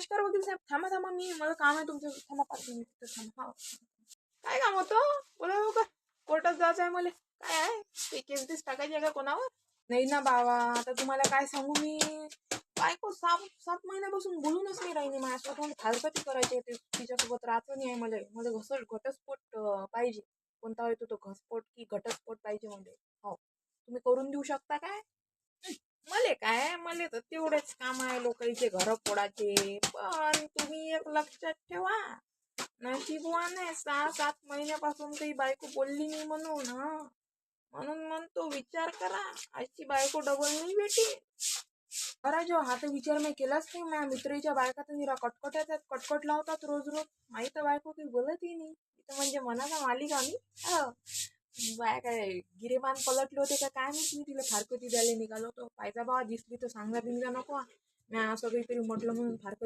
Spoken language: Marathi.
नमस्कार वकील साहेब. थांबा थांबा, मला काम आहे तुमचं. थांबा 5 मिनिट थांबा. हा. काय काम होतं? बोला का कोर्टात जायचं आहे मला. काय आहे ते? केस टाकायची आहे का कोणावर? नाही ना बाबा, आता तुम्हाला काय सांगू मी. बायको 7 महिन्यापासून बोलूनच नाही राहिली माझ्यासोबत. फारकती करायची आहे, तिच्यासोबत राहतो नाही आहे. मला घटस्फोट पाहिजे. कोणता होतो तो, घटस्फोट की घटस्फोट पाहिजे म्हणजे. हो, तुम्ही करून देऊ शकता काय? मला तर तेवढेच काम आहे, लोकांचे घर फोडायचे. पण तुम्ही एक लक्षात ठेवा, नशीबवान आहे 6-7 महिन्यापासून काही बायको बोलली नाही म्हणून म्हणतो विचार करा, आजची बायको डबल नाही भेटी. बरा जो हा तर विचार मी केलाच नाही. माझ्या मित्रीच्या बायका तर निरा कटकट लावतात रोज रोज. माही तर बायको काही बोलतही नाही. इथं म्हणजे मनाचा मालिक आम्ही. बाय काय गिरेमान पलटले होते का काय माहित, मी तिला फारकती द्यायला निघालो होतो. पाहिजा बाबा, दिसली तर सांगा बिंगा नको. मी असं काहीतरी म्हटलं म्हणून फारकती